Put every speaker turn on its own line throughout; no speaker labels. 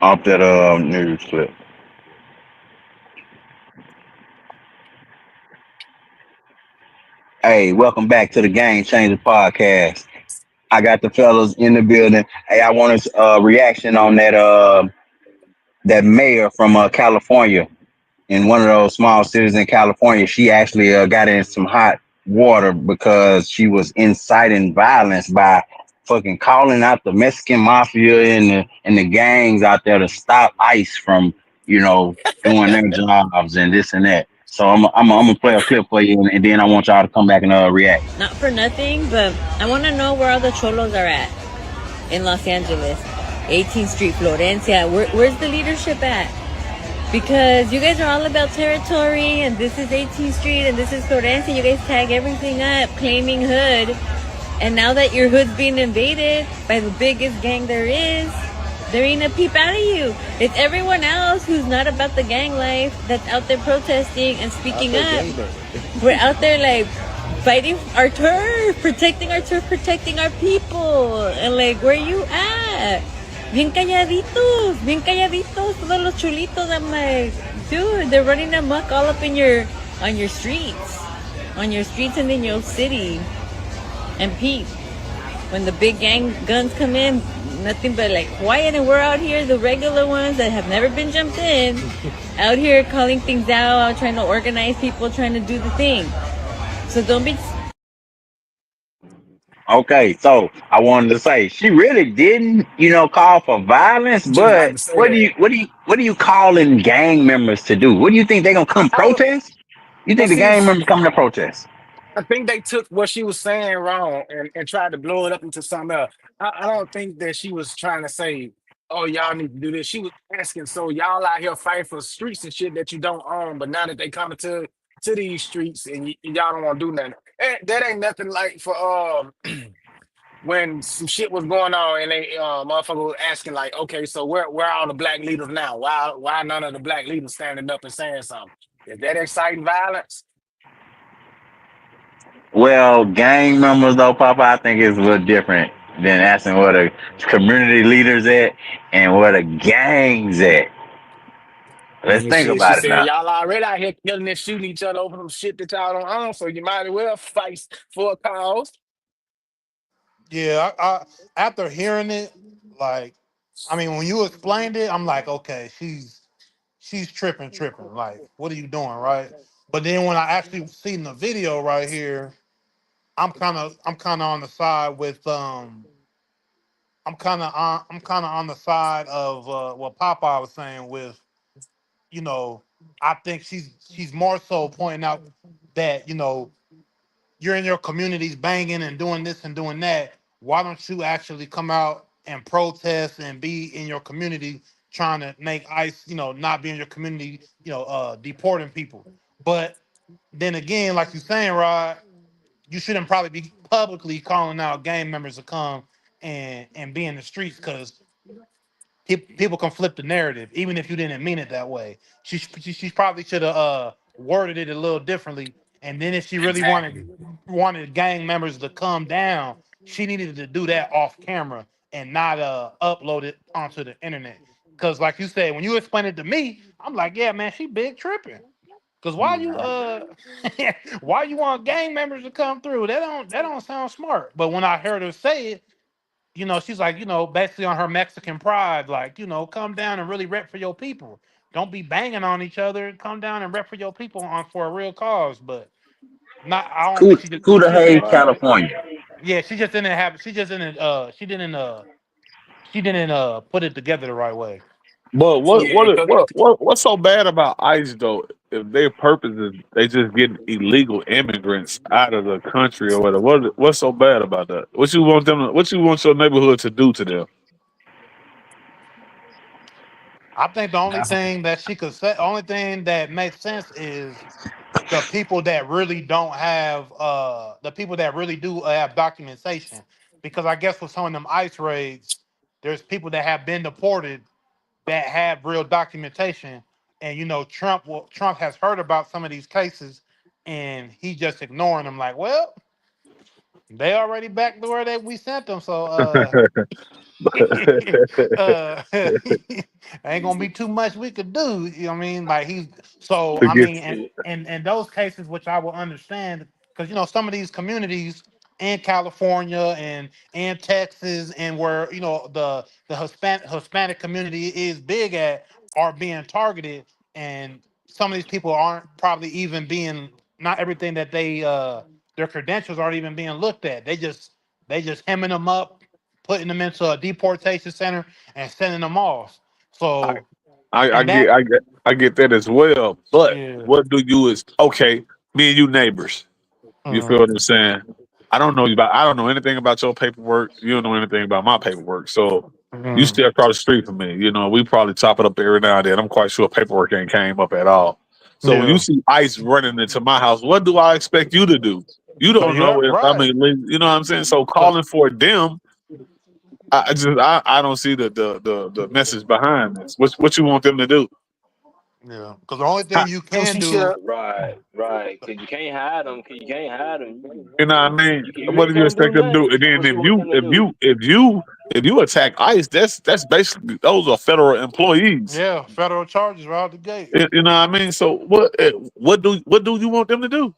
off that news clip. Hey, welcome back to the Game Changer podcast. I got the fellas in the building. Hey, I want a reaction on that mayor from California, in one of those small cities in California. She actually got in some hot water because she was inciting violence by fucking calling out the Mexican mafia and the gangs out there to stop ICE from, you know, doing their jobs and this and that. So I'm gonna play a clip for you, and then I want y'all to come back and react.
Not for nothing, but I want to know where all the cholos are at in Los Angeles. 18th Street, Florencia. Where's the leadership at? Because you guys are all about territory, and this is 18th Street, and this is Florencia. You guys tag everything up, claiming hood. And now that your hood's being invaded by the biggest gang there is, there ain't a peep out of you. It's everyone else who's not about the gang life that's out there protesting and speaking up. We're out there like fighting our turf, protecting our people. And like, where you at? Bien calladitos, todos los chulitos. I'm like, dude, they're running amok all up in on your streets and in your city. And Pete, when the big gang guns come in, nothing but like quiet, and we're out here, the regular ones that have never been jumped in, out here calling things out, trying to organize people, trying to do the thing. So don't be.
Okay, so I wanted to say she really didn't, call for violence.
Just about
But
to say that.
what are you calling gang members to do? What do you think they're gonna come
I don't.
protest? You
Well,
think the
see,
gang members coming to protest?
I think they took what she was saying wrong and tried to blow it up into something else. I don't think that she was trying to say, "Oh, y'all need to do this." She was asking, "So y'all out here fighting for streets and shit that you don't own, but now that they coming to these streets and y'all don't want to do nothing." That ain't nothing like for when some shit was going on and they motherfucker was asking like, okay, so where are all the black leaders now? Why none of the black leaders standing up and saying something? Is that exciting violence?
Well, gang members though, Papa, I think is a little different than asking where the community leaders at and where the gangs at. Let's
And
think
shit, she
about it
said
now.
y'all already out here killing and shooting each other over some shit that y'all don't own, so you might as well fight for a cause.
Yeah, after hearing it, like, I mean, when you explained it, I'm like, okay, she's tripping. Like, what are you doing, right? But then when I actually seen the video right here, I'm kind of on the side with I'm kind of on the side of what Papa was saying with, you know, I think she's more so pointing out that, you're in your communities banging and doing this and doing that. Why don't you actually come out and protest and be in your community trying to make ICE, not be in your community, deporting people. But then again, like you're saying, Rod, you shouldn't probably be publicly calling out gang members to come and be in the streets because people can flip the narrative, even if you didn't mean it that way. She probably should have worded it a little differently. And then if she really
Exactly.
wanted gang members to come down, she needed to do that off camera and not upload it onto the internet. Because like you said, when you explain it to me, I'm like, yeah, man, she big tripping. Cause why you why you want gang members to come through? That don't sound smart. But when I heard her say it, she's like, basically on her Mexican pride, like, come down and really rep for your people. Don't be banging on each other. Come down and rep for your people on for a real cause. But not, I don't think she just
Cudahy,
didn't.
California.
Yeah, she just didn't have. She didn't put it together the right way.
But what
Yeah,
what
'cause
what what what's so bad about ICE though? If their purpose is they just get illegal immigrants out of the country or whatever, what's so bad about that? What you want your neighborhood to do to them?
I think the only
that's
thing that she could say, only thing that makes sense is the people that really don't have the people that really do have documentation, because I guess with some of them ICE raids there's people that have been deported that have real documentation, and Trump has heard about some of these cases and he just ignoring them like, well, They already back to where they we sent them. So ain't gonna be too much we could do. You know what I mean? Like he's so
to
I
get
mean, and those cases which I will understand because some of these communities in California and Texas and where the Hispanic community is big at are being targeted, and some of these people aren't probably even being not everything that their credentials aren't even being looked at. They just hemming them up, putting them into a deportation center and sending them off.
I,
So,
I
and
get
that,
I get that as well. But
yeah,
what do you is okay? Me and you neighbors. You feel
mm,
what I'm saying? I don't know anything about your paperwork. You don't know anything about my paperwork. So you
mm,
stay across the street from me. We probably top it up every now and then. I'm quite sure paperwork ain't came up at all. So when you
yeah,
see ICE running into my house, what do I expect you to do? You don't
yeah,
know if I
right.
mean, you know what I'm saying? So
Cause,
calling for them, I don't see the message behind this. What you want them to do?
yeah, because the only
Huh,
thing you
So
can
she
do,
should.
Right, right. Cause you can't hide them. Cause you can't hide them.
You know what I mean?
You
What
really
do you
can't do
expect them to do?
nothing.
And then
What you want them to do?
if you attack ICE, that's basically those are federal employees.
yeah, federal charges right out the gate.
You know what I mean? So what do you want them to do?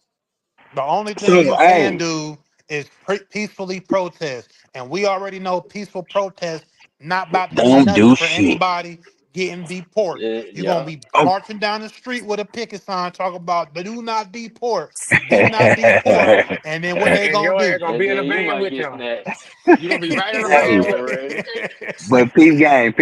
The only thing
So
you can
hey,
do is peacefully protest, and we already know peaceful protest not about to do
don't
nothing
do
for
shit.
anybody getting deported. You're gonna
Yeah.
be
Oh.
marching down the street with a picket sign talking about do not deport, do not deport, and then what they
And
gonna
your ass
do?
gonna
And
be in the
then you
van
might
with
get
them.
snatched.
You gonna be right in the
Hey,
van with
Already.
but peace game.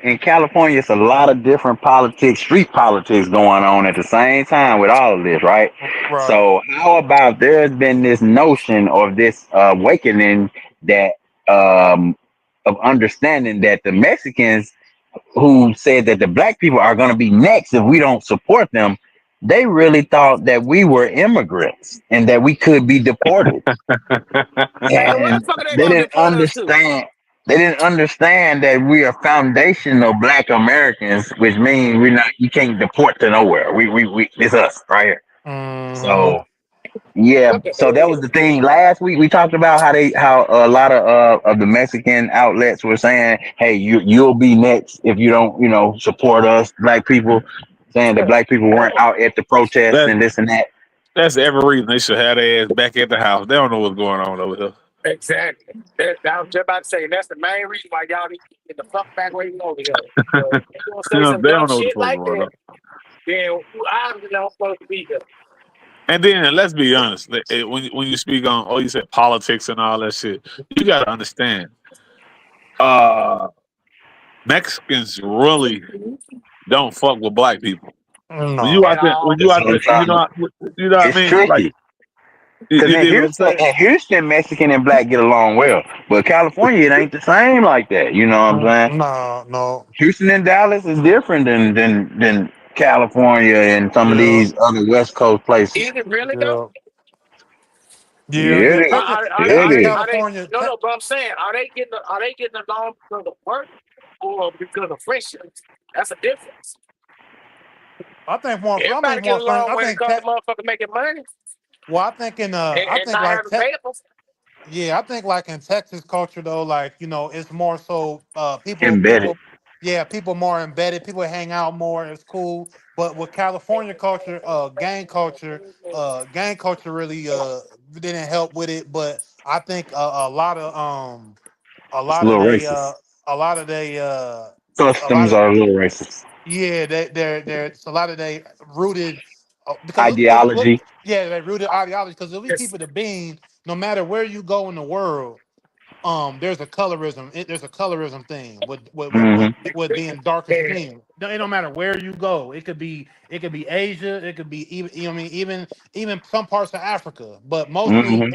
In California, it's a lot of different politics, street politics going on at the same time with all of this, right?
Right.
So how about there's been this notion of this awakening that um, of understanding that the Mexicans who said that the black people are going to be next if we don't support them, they really thought that we were immigrants and that we could be deported.
And where the
And
fuck are they
they
gonna
didn't
deport us to?
understand. They didn't understand that we are foundational Black Americans, which means we're not. You can't deport to nowhere. We it's us right here.
Hmm.
So yeah,
What the
so that was the thing. Last week we talked about how a lot of the Mexican outlets were saying, "Hey, you'll be next if you don't support us, black people." Saying that
hell?
black people weren't out at the protests
That
and this and that.
that's every reason they should have their ass back at the house. They don't know what's going on over here.
Exactly. I was just about to say that's the main reason why y'all need to get the fuck back where you over here. If you gonna say some
They
dumb
don't know what the
shit
fuck
like
going
that,
on.
then you obviously not supposed to be here.
And then let's be honest, when you speak on you said politics and all that shit, you got to understand. Uh, Mexicans really don't fuck with black people. When you
No.
out
At
there, when
all.
you
That's
out
what I'm
there,
trying to.
you know what I
It's
mean? Like
tricky because
you dig what I'm saying?
In Houston, Mexican and black get along well, but California it ain't the same like that. You know what I'm saying?
No, no.
Houston and Dallas is different than California and some of
Yeah,
these other West Coast places.
Is it really though?
yeah, yeah,
Yeah,
yeah.
it is.
Are
It
they
is.
California.
no no, but I'm saying are they getting along because of work or because of friendship? That's a difference.
I think more. I
Everybody
think
get
more fun.
along
I
when it
think
comes to
tech.
motherfucker making money
Well, I think in I
and
think
not
like
having
tech.
papers.
Yeah, I think like in Texas culture though, like it's more so
Embedded.
yeah, people more embedded, people hang out more, it's cool. But with California culture, gang culture really didn't help with it. But I think a
It's a
lot of
little
they
racist.
a lot of they a lot
Customs
of
are a little racist.
yeah, they're it's a lot of they rooted because
Ideology.
yeah, they rooted ideology. Because if we keep
It's,
it a bean, no matter where you go in the world, there's a colorism. There's a colorism thing
Hmm.
with being darker
and
skinned. It don't matter where you go. It could be Asia. It could be even I mean even some parts of Africa. But mostly,
Hmm.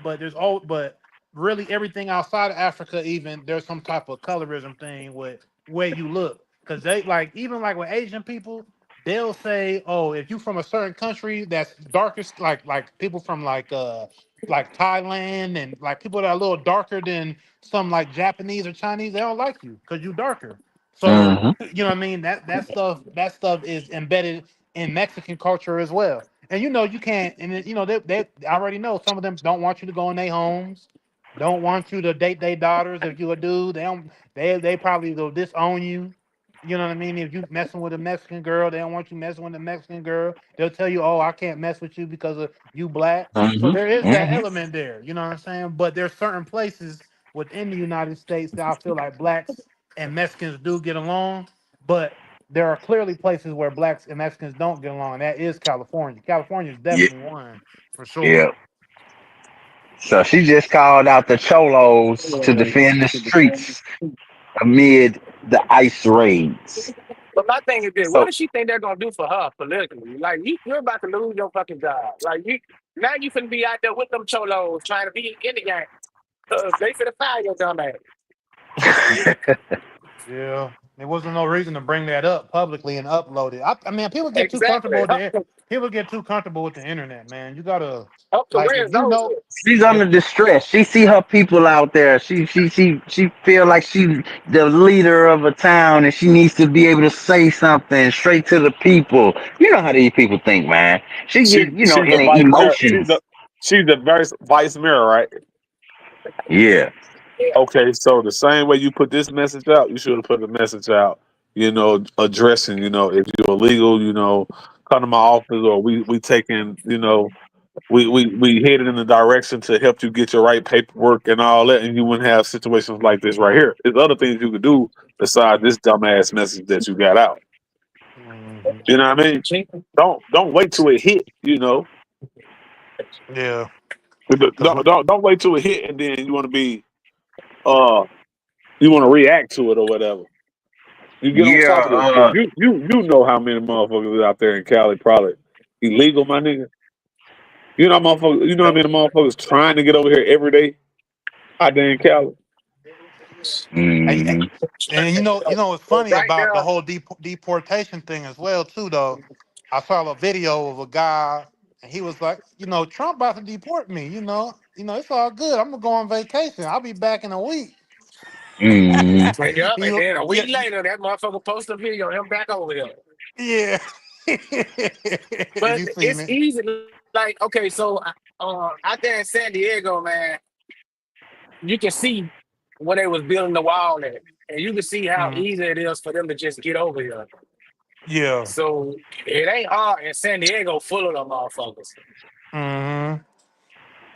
but there's all but really everything outside of Africa. Even there's some type of colorism thing with where you look because they like even like with Asian people. They'll say, "Oh, if you from a certain country that's darkest, like people from like Thailand and like people that are a little darker than some like Japanese or Chinese, they don't like you because you darker. So
Hmm.
you know what I mean? That stuff is embedded in Mexican culture as well. And you can't, and they already know some of them don't want you to go in their homes, don't want you to date their daughters. If you a dude, they probably will disown you. You know what I mean? If you messing with a Mexican girl, they don't want you messing with a Mexican girl. They'll tell you, "Oh, I can't mess with you because of you black." So
Hmm.
there is that
Hmm.
element there. You know what I'm saying? But there's certain places within the United States that I feel like blacks and Mexicans do get along, but there are clearly places where blacks and Mexicans don't get along. And that is California. California is
Yeah,
definitely one for
yeah.
sure.
So she just called out the cholos to defend the streets amid the ICE raids.
But my thing is this: what
So
does she think they're gonna do for her politically? Like you're about to lose your fucking job. Like now you finna be out there with them cholos trying to be in the game. They finna fire your dumb ass.
Yeah. There wasn't no reason to bring that up publicly and upload it. I mean, people get too
Exactly.
comfortable with the people get too comfortable with the internet, man. You gotta
Her
like
career
if
is
you
over.
know
she's
if
under distress. She see her people out there. She feel like she the leader of a town, and she needs to be able to say something straight to the people. You know how these people think, man. She
She
get
she's
in
the
the
vice mayor.
emotions.
She's the vice mayor, right?
Yeah.
Yeah.
Okay, so the same way you put this message out, you should have put the message out. Addressing. If you're illegal, come to my office, or we taking. We headed in the direction to help you get your right paperwork and all that, and you wouldn't have situations like this right here. There's other things you could do besides this dumbass message that you got out.
Mhm.
You know what I mean?
She-
Don't wait till it hit.
Yeah. Cause
Don't wait till it hit, and then you want to be uh you want to react to it or whatever. You get on
Yeah.
top of this shit. You know how many motherfuckers out there in Cali probably illegal, my nigga. You know how many motherfuckers trying to get over here every day out there in Cali.
I,
Hmm.
and what's funny
right
about the
now,
whole deportation thing as well too though. I saw a video of a guy and he was like, Trump about to deport me. It's all good. I'm gonna go on vacation. I'll be back in a week.
Hmm.
yeah,
He,
and then a
yeah,
week later, that motherfucker posted a video of him back over here.
yeah.
But
You seen
it's
it?
easy. Like, okay, so out there in San Diego, man, you can see when they was building the wall at, and you can see how
Mm,
easy it is for them to just get over here.
yeah.
So it ain't hard in San Diego, full of them motherfuckers.
Mm-hmm.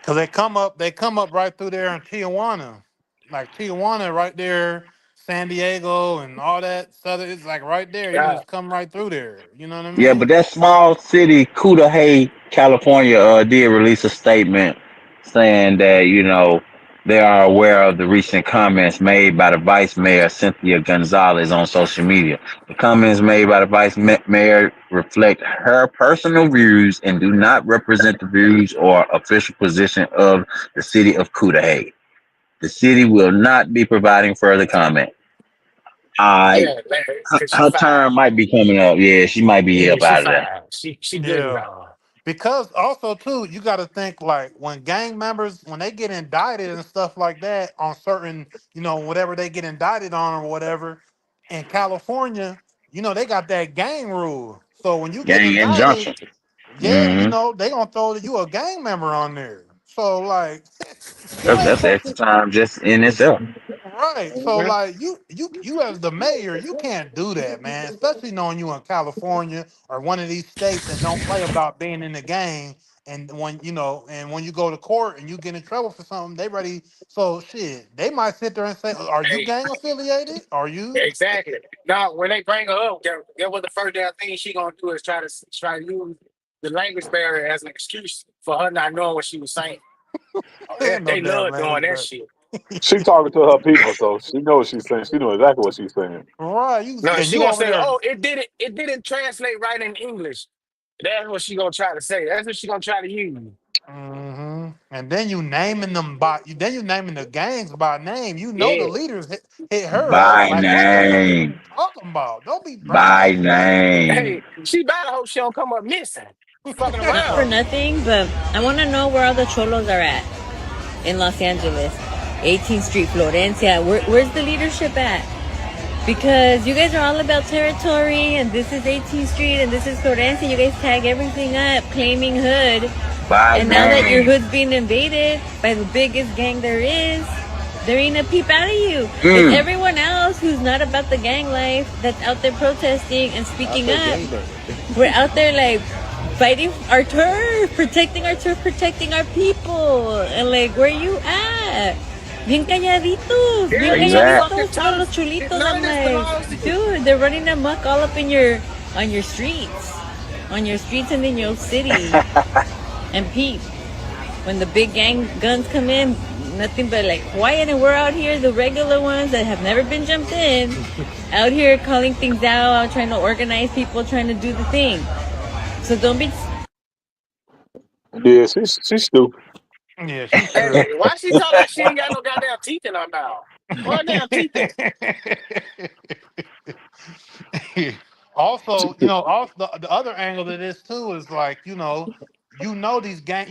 Cause they come up right through there in Tijuana, like Tijuana right there, San Diego and all that stuff. It's like right there. You can
Yeah,
just come right through there. You know what I
Yeah, but
mean?
that small city, Cudahy, California, did release a statement saying that they are aware of the recent comments made by the vice mayor Cynthia Gonzalez on social media. The comments made by the mayor reflect her personal views and do not represent the views or official position of the city of Cudahy. The city will not be providing further comment. I
yeah, man, cause she
her
fine.
term might be coming up. Yeah, she might be
Yeah,
up
she
out of there.
fine. She good and
Yeah.
gone.
Because also too, you got to think like when gang members when they get indicted and stuff like that on certain, whatever they get indicted on or whatever, in California, they got that gang rule. So when you get
Gang
indicted,
injunction.
yeah,
Mm-hmm.
they gonna throw you a gang member on there. So like, you
That's
ain't
that's
supposed
extra
to.
time just in itself.
Right. So
Mhm.
like you as the mayor, you can't do that, man. Especially knowing you in California or one of these states that don't play about being in the game. And when you go to court and you get in trouble for something, they ready. So shit, they might sit there and say, "Are you
Hey,
gang affiliated? Are you?"
exactly. Now, when they bring her up, get what the first damn thing she gonna do is try to use the language barrier as an excuse for her not knowing what she was saying. Oh,
Ain't no
they
damn
love doing
language,
that
but
shit.
She talking to her people, so she knows what she's saying. She knows exactly what she's saying.
right,
No,
and
she
you
gonna
over
say,
there.
"Oh, it didn't translate right in English." That's what she gonna try to say. That's what she gonna try to use.
And then you naming them then you naming the gangs by name. The
Yeah.
leaders hit her up.
By
Like, what the fuck are you
name.
talking about? Don't be
By
bragging.
name.
Hey, she better hope she don't come up missing. Fucking
Not for
around.
nothing, but I want to know where all the cholos are at in Los Angeles. 18th Street, Florencia. Where's the leadership at? Because you guys are all about territory, and this is 18th Street, and this is Florencia. You guys tag everything up, claiming hood.
By
And now that your
gang.
hood's being invaded by the biggest gang there is, there ain't a peep out of you. It's
Mm.
everyone else who's not about the gang life that's out there protesting and
I
speaking
say
up.
gangbang.
We're out there like fighting our turf, protecting our people. And like, where you at?
Yeah,
Bien
it's your
Exactly.
fucking
calladitos, todos
turf.
los chulitos.
None
I'm
of this belongs to
like,
you.
dude, they're running amok all up in on your streets, and in your city. And peep, when the big gang guns come in, nothing but like quiet, and we're out here, the regular ones that have never been jumped in, out here calling things out, trying to organize people, trying to do the thing. So don't be.
Yeah, she's stupid.
Yeah, she's
Hey,
tripping.
why she talk like she ain't got no goddamn teeth in her mouth? Where her damn teeth at?
Also, also the other angle of this too is like, these gang,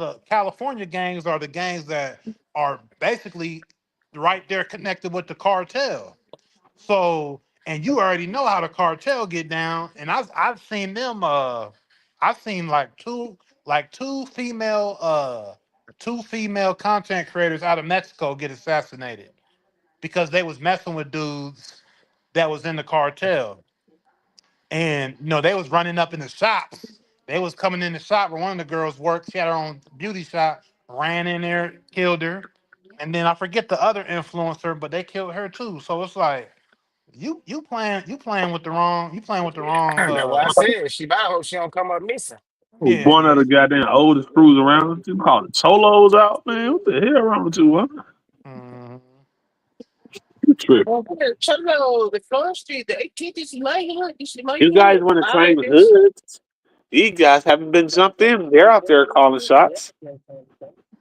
the California gangs are the gangs that are basically right there connected with the cartel. So, and you already know how the cartel get down, and I've seen them. I've seen two female content creators out of Mexico get assassinated because they was messing with dudes that was in the cartel. And they was running up in the shops. They was coming in the shop where one of the girls worked. She had her own beauty shop, ran in there, killed her. And then I forget the other influencer, but they killed her too. So it's like you playing with the wrong
That's what I said. She better hope she don't come up missing.
yeah,
One of the goddamn oldest crews around. You call it cholos out, man. What the hell wrong with you, huh?
mhm.
You tripping.
Well, Cholo, the Front Street, the 18th is my hood. This is my
You guys
hood.
want to
I like
claim
this.
hoods? These guys haven't been jumped in. They're out there calling shots.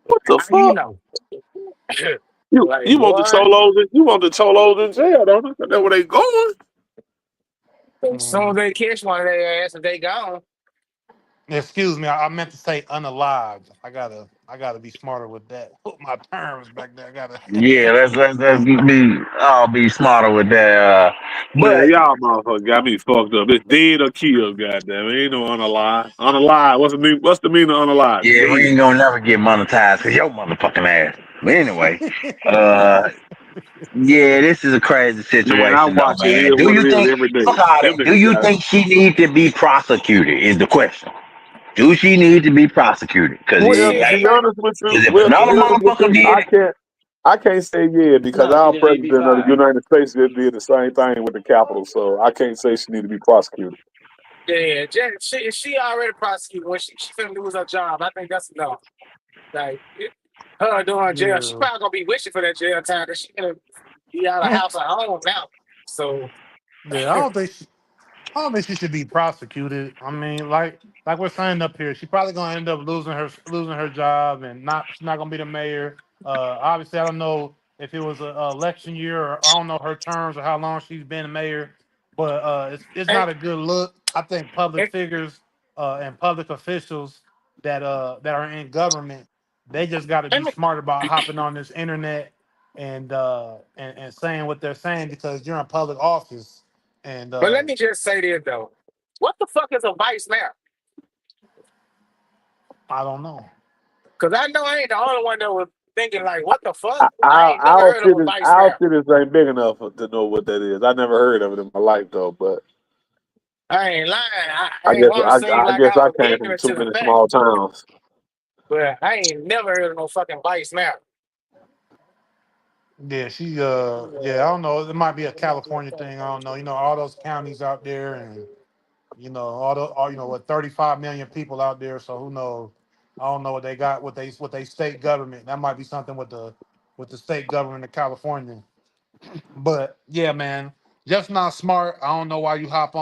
What the
How do you
fuck?
know?
You
Like,
want the
boy,
cholos? You want the cholos in jail, don't you? That's where they going.
soon as
Mhm.
they catch one of their ass and they gone.
Excuse me, I meant to say unalived. I gotta be smarter with that. Put my terms back there. I gotta
Yeah, let's be smarter with that.
Man,
But
y'all motherfuckers got me fucked up. It's dead or killed, goddamn. It ain't no unalive. Unalive. What's the meaning of unalive?
yeah, we
Dead.
ain't gonna never get monetized because your motherfucking ass. But anyway, uh, yeah, this is a crazy
Man, I
situation though,
watch it. It
man.
is
Do
what
you
it is
think,
every day. Them
Cardi, do
niggas
you
got it.
think she need to be prosecuted? Is the question. Do she need to be prosecuted? Because
Well,
Shit,
to
they
be
might.
honest with you,
if another motherfucker did it,
I can't say yeah because
No, she
our
need to be
president of the
fine.
United States just did the same thing with the Capitol, so I can't say she need to be prosecuted.
Yeah, she already prosecuted when she finna lose her job. I think that's enough. Like, her doing jail, she
yeah.
probably gonna be wishing for that jail time because she gonna be out of house at home now. So,
Yeah, I don't think she should be prosecuted. I mean, like we're saying up here, she probably gonna end up losing her job, and she's not gonna be the mayor. Obviously, I don't know if it was a election year, or I don't know her terms or how long she's been a mayor, but it's
and,
not a good look. I think public
and,
figures and public officials that are in government, they just got to be
and
smart about hopping on this internet and saying what they're saying because you're in public office and
but let me just say this though. What the fuck is a vice mayor?
I don't know.
Because I know I ain't the only one that was thinking like, what the fuck? I
Our
ain't never heard of a vice
our
mayor.
cities ain't big enough to know what that is. I never heard of it in my life though, but
I ain't lying. I
I
ain't
guess
want to seem
I
like
guess
I
I
was
came from
ignorant
too
to the
many
fact,
small towns.
but I ain't never heard of no fucking vice mayor.
Yeah, I don't know. It might be a California thing. I don't know. All those counties out there, and all what 35 million people out there. So who knows? I don't know what they got with they state government. That might be something with the state government of California. But yeah, man, just not smart. I don't know why you hop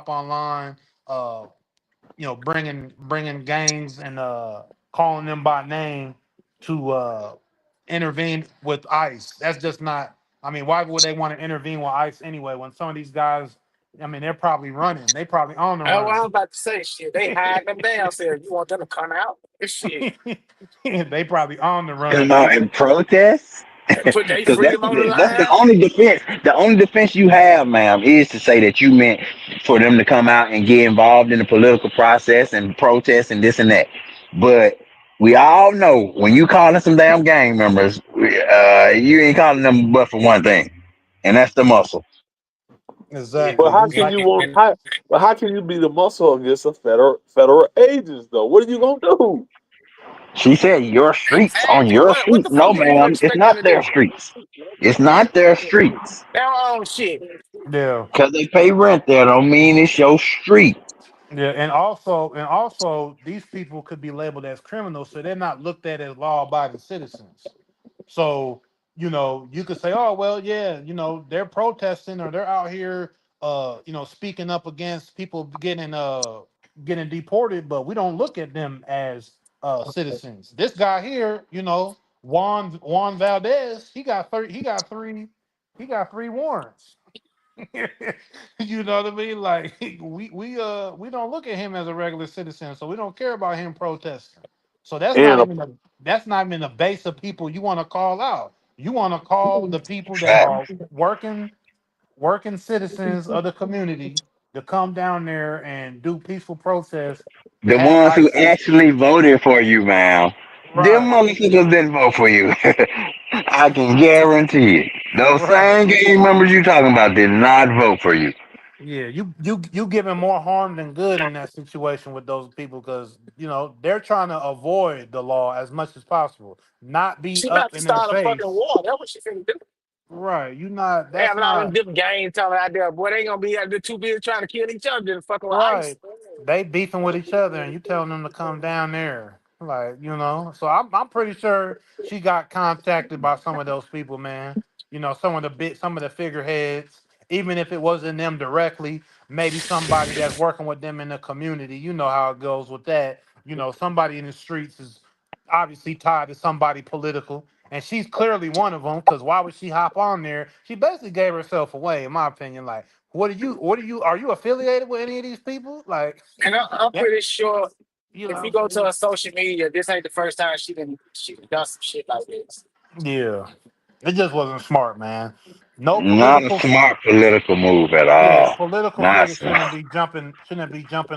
online. Uh, bringing gangs and calling them by name to intervene with ICE. That's just not. I mean, why would they want to intervene with ICE anyway? When some of these guys, I mean, they're probably running. They probably on the
That's what I
run.
was about to say. Shit, they hide them downstairs. You want them to come out? Shit.
They probably on the
come
run.
out and protest.
Put their
Because
freedom on the
that's the
line.
only defense. The only defense you have, ma'am, is to say that you meant for them to come out and get involved in the political process and protest and this and that. But we all know when you calling some damn gang members, you ain't calling them but for one thing, and that's the muscle.
But
Exactly.
how
You
can
like
you want how? But how can you be the muscle against a federal agents though? What are you gonna do?
She said, "Your streets on
Exactly.
your
What
street."
the
No,
fuck do you
ma'am, it's
expect them
not
to
their
do?
streets. It's not their streets.
Their own shit.
yeah.
Because they pay rent there don't mean it's your street.
Yeah, and also, these people could be labeled as criminals, so they're not looked at as law-abiding citizens. So, you could say, oh well, yeah, they're protesting or they're out here, speaking up against people getting deported, but we don't look at them as citizens. This guy here, Juan Valdez, he got three warrants. You know what I mean? Like we don't look at him as a regular citizen, so we don't care about him protesting. So
And a,
that's not even the base of people you want to call out. You want to call the people that
Fact.
are working citizens of the community to come down there and do peaceful protests and
The
act
ones
like
who actually voted for you, ma'am. Them
right,
motherfuckers didn't vote for you. I can guarantee it. Those
right.
same gang members you talking about did not vote for you.
Yeah, you giving more harm than good in that situation with those people because they're trying to avoid the law as much as possible, not be
She about
up
to
in their
start a fucking
face.
war. That's what she finna do.
Right? You not. That's
Having all them
not
different gangs telling out there, boy, they ain't gonna be out there too busy trying to kill each other than fucking with ICE.
right. They beefing with each other, and you telling them to come down there. Like so I'm pretty sure she got contacted by some of those people, man. Some of the figureheads, even if it wasn't them directly, maybe somebody that's working with them in the community. You know how it goes with that. Somebody in the streets is obviously tied to somebody political, and she's clearly one of them. Because why would she hop on there? She basically gave herself away, in my opinion. Like, are you affiliated with any of these people? Like,
And I'm
that,
pretty sure
you know what
if you
I'm
go to
saying?
her social media, this ain't the first time she done done some shit like this.
Yeah, it just wasn't smart, man. No
Not a
political,
smart political move at
yeah,
all.
political
Not
figure
smart.
shouldn't be jumping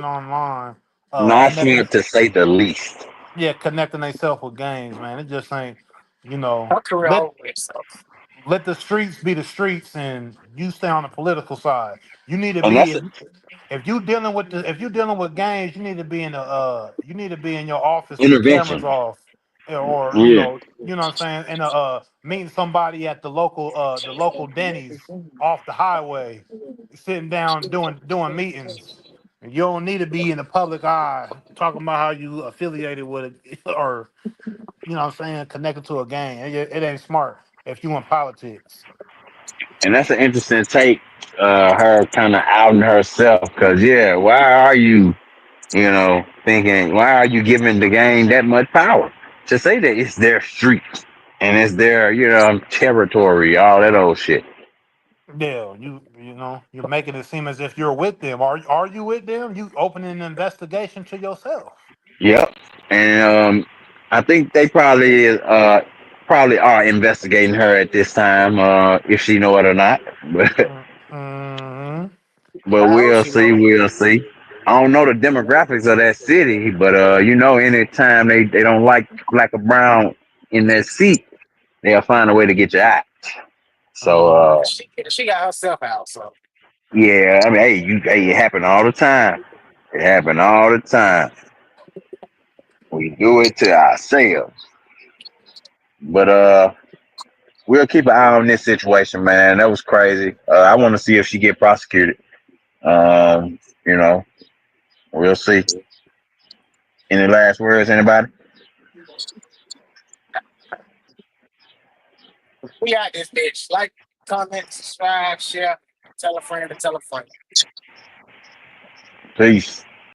online,
Not
connecting,
smart to say the least.
yeah, connecting themselves with gangs, man. It just ain't, you know,
Her career
let
over with, so
let the streets be the streets, and you stay on the political side. You need to
And
be
that's
if you dealing with gangs, you need to be in your office with the cameras
intervention.
off, or
Yeah.
what I'm saying, and meeting somebody at the local Denny's off the highway, sitting down doing meetings. You don't need to be in the public eye talking about how you affiliated with it or what I'm saying, connected to a gang. It ain't smart if you in politics.
And that's an interesting take, her kind of outing herself. Because, yeah, why are you, thinking, why are you giving the game that much power? To say that it's their street and it's their, territory, all that old shit.
Yeah, you're making it seem as if you're with them. Are you with them? You opening an investigation to yourself.
Yep. And I think they probably are investigating her at this time, if she know it or not. But
Mm-hmm.
but
I hope
we'll
she
see,
know.
we'll see. I don't know the demographics of that city, but anytime they don't like black or brown in that seat, they'll find a way to get you out. So
Mm-hmm.
She got herself out, so
yeah, I mean, hey, it happen all the time. It happen all the time. We do it to ourselves. But we'll keep an eye on this situation, man. That was crazy. I want to see if she get prosecuted. Um, you know, we'll see. Any last words, anybody?
we out this bitch. Like, comment, subscribe, share, tell a friend to tell a friend.
Peace.